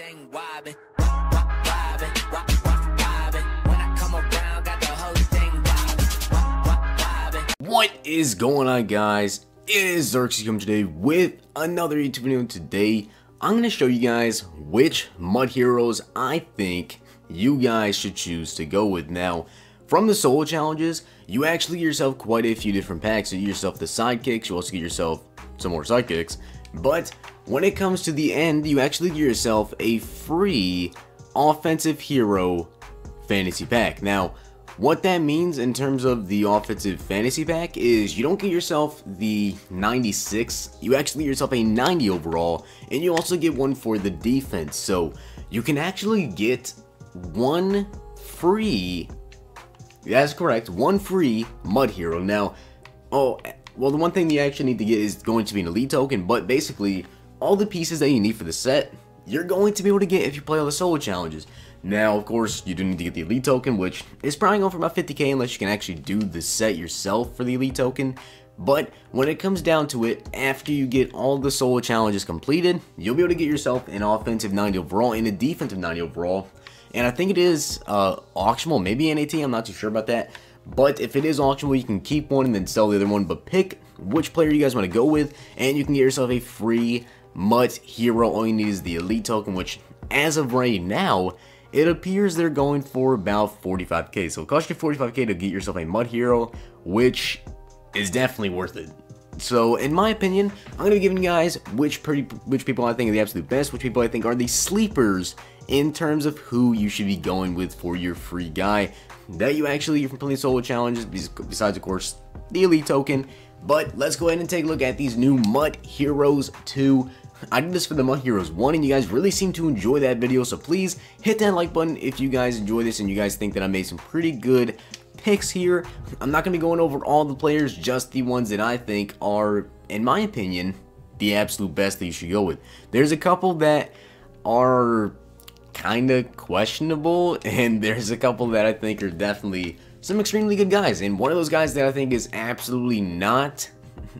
thing wobbin', wobbin', wobbin'. When I come around, got the whole thing wobbin', wobbin'. What is going on, guys? It is Zirksee coming today with another YouTube video. Today, I'm going to show you guys which mud heroes I think you guys should choose to go with. Now, from the solo challenges, you actually get yourself quite a few different packs. You get yourself the sidekicks, you also get yourself some more sidekicks. But when it comes to the end, you actually get yourself a free offensive hero fantasy pack. Now, what that means in terms of the offensive fantasy pack is you don't get yourself the 96, you actually get yourself a 90 overall, and you also get one for the defense. So you can actually get one free, that's correct, one free mud hero. Now, well, the one thing you actually need to get is going to be an elite token, but basically, all the pieces that you need for the set, you're going to be able to get if you play all the solo challenges. Now, of course, you do need to get the elite token, which is probably going for about 50k unless you can actually do the set yourself for the elite token. But when it comes down to it, after you get all the solo challenges completed, you'll be able to get yourself an offensive 90 overall and a defensive 90 overall. And I think it is auctionable, maybe NAT, I'm not too sure about that. But if it is auctionable, you can keep one and then sell the other one. But pick which player you guys want to go with, and you can get yourself a free mud hero. All you need is the elite token, which as of right now, it appears they're going for about 45k. So it costs you 45k to get yourself a mud hero, which is definitely worth it. So in my opinion, I'm going to be giving you guys which people I think are the absolute best, which people I think are the sleepers in terms of who you should be going with for your free guy that you actually get from playing solo challenges, besides of course the elite token. But let's go ahead and take a look at these new Mud Heroes 2. I did this for the Mud Heroes 1 and you guys really seem to enjoy that video, so please hit that like button if you guys enjoy this and you guys think that I made some pretty good picks here. I'm not going to be going over all the players, just the ones that I think are, in my opinion, the absolute best that you should go with. There's a couple that are kind of questionable, and there's a couple that I think are definitely some extremely good guys. And one of those guys that I think is absolutely not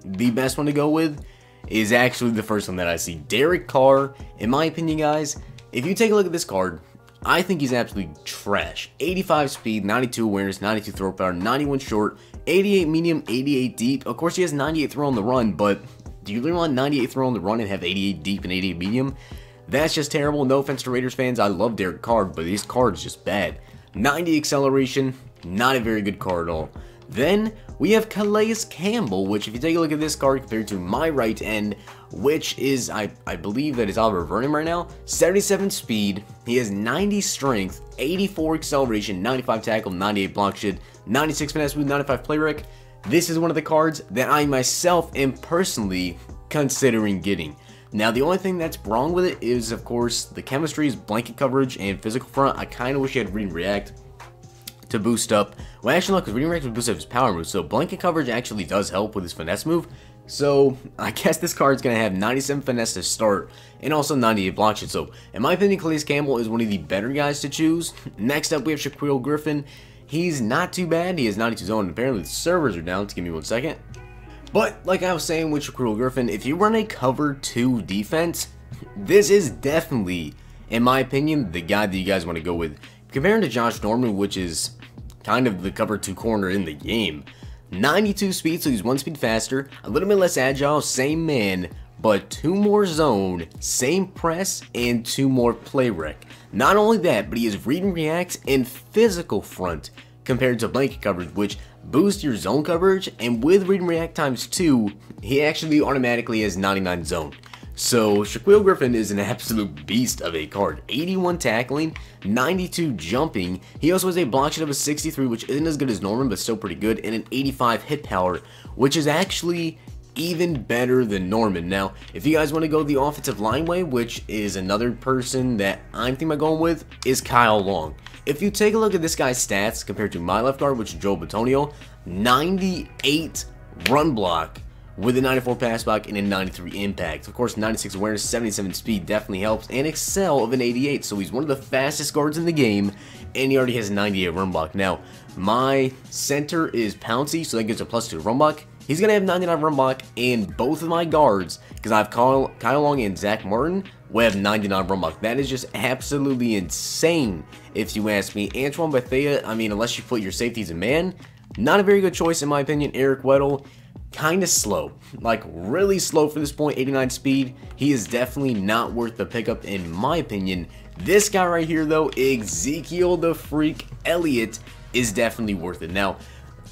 the best one to go with is actually the first one that I see, Derek Carr. In my opinion, guys, if you take a look at this card, I think he's absolutely trash. 85 speed, 92 awareness, 92 throw power, 91 short, 88 medium, 88 deep. Of course, he has 98 throw on the run, but do you really want 98 throw on the run and have 88 deep and 88 medium? That's just terrible. No offense to Raiders fans, I love Derek Carr, but this card is just bad. 90 acceleration, not a very good card at all. Then we have Calais Campbell, which if you take a look at this card compared to my right end, which is, I believe that is Oliver Vernon right now, 77 speed, he has 90 strength, 84 acceleration, 95 tackle, 98 block shed, 96 finesse move, 95 play rec. This is one of the cards that I myself am personally considering getting. Now, the only thing that's wrong with it is, of course, the chemistry's blanket coverage and physical front. I kind of wish he had read and react to boost up. Well, actually, no, because read and react would boost up his power move. So, blanket coverage actually does help with his finesse move. So, I guess this card's going to have 97 finesse to start and also 98 block shed. So, in my opinion, Calais Campbell is one of the better guys to choose. Next up, we have Shaquille Griffin. He's not too bad. He has 92 zone. And apparently, the servers are down. Give me 1 second. But, like I was saying with Shaquille Griffin, if you run a cover 2 defense, this is definitely, in my opinion, the guy that you guys want to go with. Comparing to Josh Norman, which is kind of the cover 2 corner in the game. 92 speed, so he's 1 speed faster, a little bit less agile, same man, but 2 more zone, same press, and 2 more play rec. Not only that, but he has read and react and physical front compared to blanket coverage, which boosts your zone coverage, and with read and react times 2, he actually automatically has 99 zone. So Shaquille Griffin is an absolute beast of a card. 81 tackling, 92 jumping. He also has a block shed of a 63, which isn't as good as Norman, but still pretty good, and an 85 hit power, which is actually even better than Norman. Now, if you guys want to go the offensive line way, which is another person that I'm thinking about going with, is Kyle Long. If you take a look at this guy's stats compared to my left guard, which is Joe Batonio, 98 run block with a 94 pass block and a 93 impact. Of course, 96 awareness, 77 speed definitely helps, and excel of an 88. So he's one of the fastest guards in the game, and he already has a 98 run block. Now, my center is Pouncey, so that gives a +2 run block. He's going to have 99 run block, and both of my guards, because I have Kyle Long and Zach Martin, we have 99 run block. That is just absolutely insane, if you ask me. Antoine Bethea, I mean, unless you put your safeties in man, not a very good choice in my opinion. Eric Weddle, kind of slow, like really slow for this point. 89 speed. He is definitely not worth the pickup in my opinion. This guy right here though, Ezekiel the Freak Elliott, is definitely worth it. Now,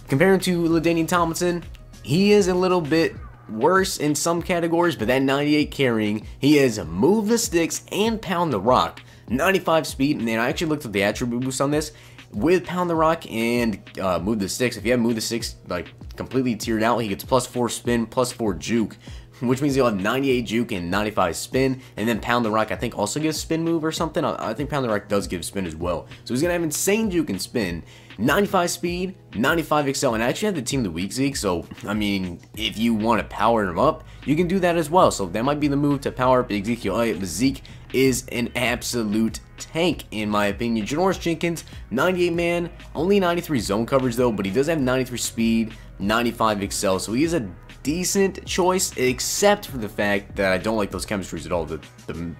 comparing to LaDainian Tomlinson, he is a little bit worse in some categories, but that 98 carrying, he has move the sticks and pound the rock. 95 speed, and then I actually looked at the attribute boost on this. With pound the rock and move the sticks, if you have move the sticks like completely tiered out, he gets +4 spin, +4 juke, which means he'll have 98 juke and 95 spin. And then pound the rock I think also gives spin move or something. I think pound the rock does give spin as well, so he's gonna have insane juke and spin. 95 speed, 95 excel, and I actually have the team of the week Zeke, so I mean, if you want to power him up, you can do that as well. So that might be the move to power up Ezekiel Elliott. But Zeke is an absolute tank in my opinion. Janoris Jenkins, 98 man, only 93 zone coverage though, but he does have 93 speed, 95 excel, so he is a decent choice, except for the fact that I don't like those chemistries at all. The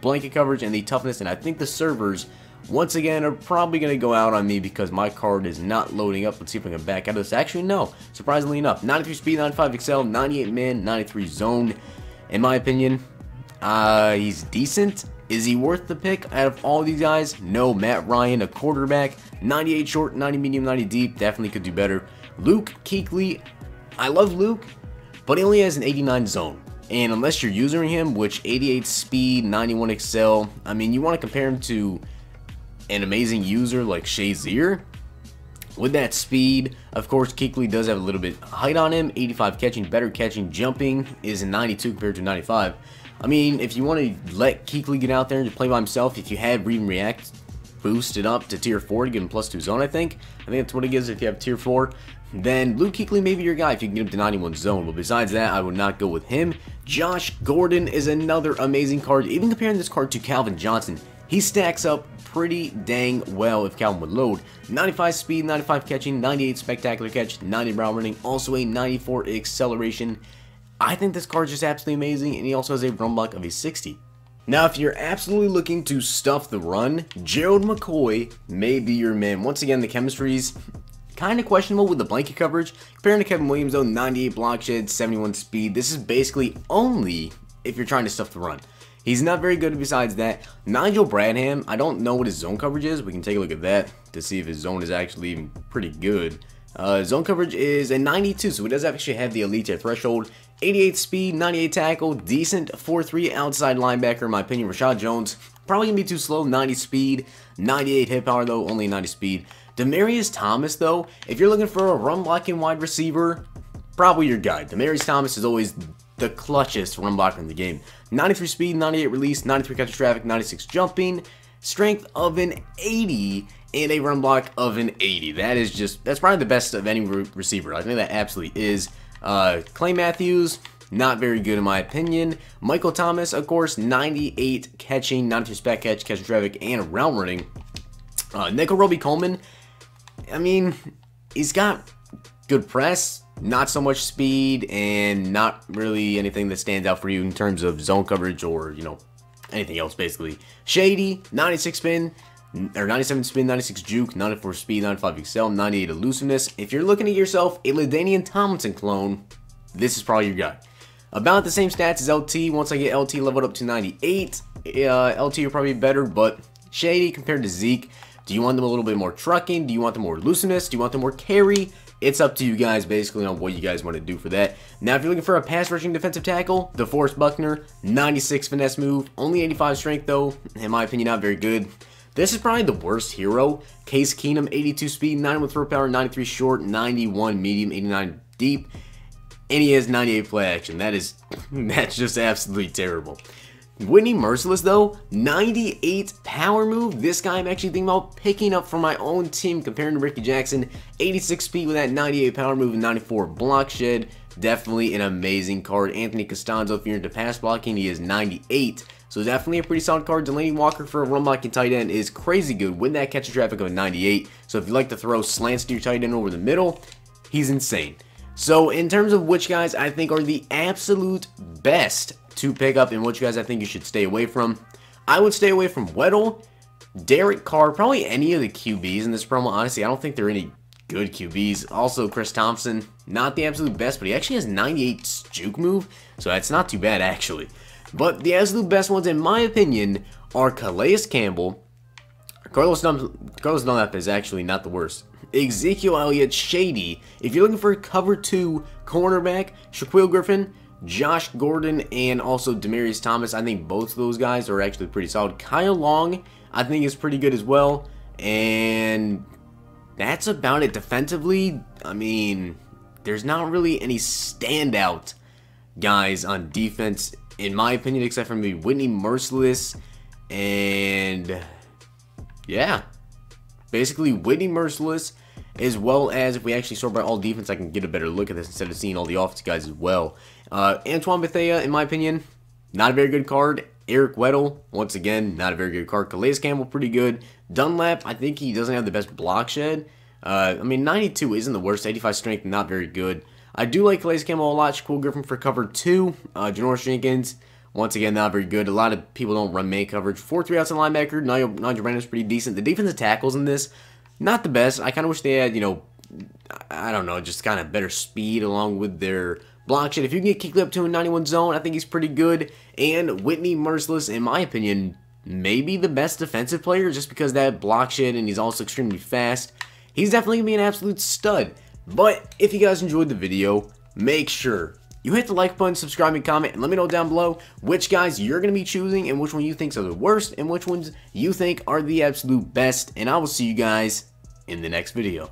blanket coverage and the toughness, and I think the servers once again are probably going to go out on me because my card is not loading up. Let's see if I can back out of this. Actually, no. Surprisingly enough, 93 speed, 95 excel, 98 man, 93 zone. In my opinion, he's decent. Is he worth the pick out of all these guys? No. Matt Ryan, a quarterback, 98 short, 90 medium, 90 deep. Definitely could do better. Luke Kuechly, I love Luke, but he only has an 89 zone. And unless you're using him, which 88 speed, 91 excel, I mean, you want to compare him to an amazing user like Shazier with that speed. Of course, Kuechly does have a little bit height on him. 85 catching, better catching, jumping is a 92 compared to 95. I mean, if you want to let Kuechly get out there and just play by himself, if you had Read and React boosted up to tier 4 to give him +2 zone, I think that's what it gives if you have tier 4. Then Luke Kuechly may be your guy if you can get him to 91 zone, but besides that, I would not go with him. Josh Gordon is another amazing card. Even comparing this card to Calvin Johnson, he stacks up pretty dang well if Calvin would load. 95 speed, 95 catching, 98 spectacular catch, 90 route running, also a 94 acceleration. I think this card is just absolutely amazing, and he also has a run block of a 60. Now, if you're absolutely looking to stuff the run, Gerald McCoy may be your man. Once again, the chemistry's kind of questionable with the blanket coverage. Comparing to Kevin Williams, though, 98 block shed, 71 speed. This is basically only if you're trying to stuff the run. He's not very good besides that. Nigel Bradham, I don't know what his zone coverage is. We can take a look at that to see if his zone is actually even pretty good. Zone coverage is a 92, so he does actually have the elite threshold. 88 speed, 98 tackle, decent 4-3 outside linebacker in my opinion. Rashad Jones, probably going to be too slow, 90 speed, 98 hit power though, only 90 speed. Demaryius Thomas though, if you're looking for a run blocking wide receiver, probably your guy. Demaryius Thomas is always the clutchest run blocker in the game. 93 speed, 98 release, 93 catch traffic, 96 jumping, strength of an 80, and a run block of an 80. That's probably the best of any receiver. I think that absolutely is. Clay Matthews, not very good in my opinion. Michael Thomas, of course, 98 catching, 92 spec catch, catch traffic, and route running. Nico Roby-Coleman, I mean, he's got good press, not so much speed, and not really anything that stands out for you in terms of zone coverage or, you know, anything else basically. Shady, 96 spin, or 97 spin, 96 juke, 94 speed, 95 excel, 98 elusiveness. If you're looking at yourself a LaDainian Tomlinson clone, this is probably your guy. About the same stats as LT. Once I get LT leveled up to 98, LT will probably be better, but Shady compared to Zeke, do you want them a little bit more trucking? Do you want them more elusiveness? Do you want them more carry? It's up to you guys basically on what you guys want to do for that. Now, if you're looking for a pass rushing defensive tackle, DeForest Buckner, 96 finesse move, only 85 strength though, in my opinion, not very good. This is probably the worst hero. Case Keenum, 82 speed, 91 throw power, 93 short, 91 medium, 89 deep, and he has 98 play action. That's just absolutely terrible. Whitney Merciless though, 98 power move. This guy I'm actually thinking about picking up for my own team comparing to Ricky Jackson. 86 speed with that 98 power move and 94 block shed. Definitely an amazing card. Anthony Costanzo, if you're into pass blocking, he is 98. So definitely a pretty solid card. Delaney Walker for a run blocking tight end is crazy good with that catch and traffic of a 98. So if you like to throw slants to your tight end over the middle, he's insane. So in terms of which guys I think are the absolute best to pick up and which guys I think you should stay away from, I would stay away from Weddle, Derek Carr, probably any of the QBs in this promo. Honestly, I don't think there are any good QBs. Also, Chris Thompson, not the absolute best, but he actually has 98 juke move, so that's not too bad, actually. But the absolute best ones, in my opinion, are Calais Campbell. Carlos Dunlap is actually not the worst. Ezekiel Elliott, Shady. If you're looking for a cover 2 cornerback, Shaquille Griffin, Josh Gordon, and also Demaryius Thomas. I think both of those guys are actually pretty solid. Kyle Long, I think, is pretty good as well. And that's about it. Defensively, I mean, there's not really any standout guys on defense, in my opinion, except for maybe Whitney Merciless. And yeah, basically Whitney Merciless, as well as if we actually sort by all defense, I can get a better look at this instead of seeing all the offense guys as well. Antoine Bethea, in my opinion, not a very good card. Eric Weddle, once again, not a very good card. Calais Campbell, pretty good. Dunlap, I think he doesn't have the best block shed. I mean, 92 isn't the worst. 85 strength, not very good. I do like Calais Campbell a lot. Shaquille Griffin for cover 2. Janoris Jenkins, once again, not very good. A lot of people don't run man coverage. 4-3 outside linebacker. Nigel Brandon's pretty decent. The defensive tackles in this, not the best. I kind of wish they had, you know, I don't know, just kind of better speed along with their block shed. If you can get kicked up to a 91 zone, I think he's pretty good. And Whitney Merciless, in my opinion, maybe the best defensive player just because that block shed, and he's also extremely fast. He's definitely going to be an absolute stud. But if you guys enjoyed the video, make sure you hit the like button, subscribe, and comment, and let me know down below which guys you're going to be choosing and which one you think are the worst and which ones you think are the absolute best. And I will see you guys in the next video.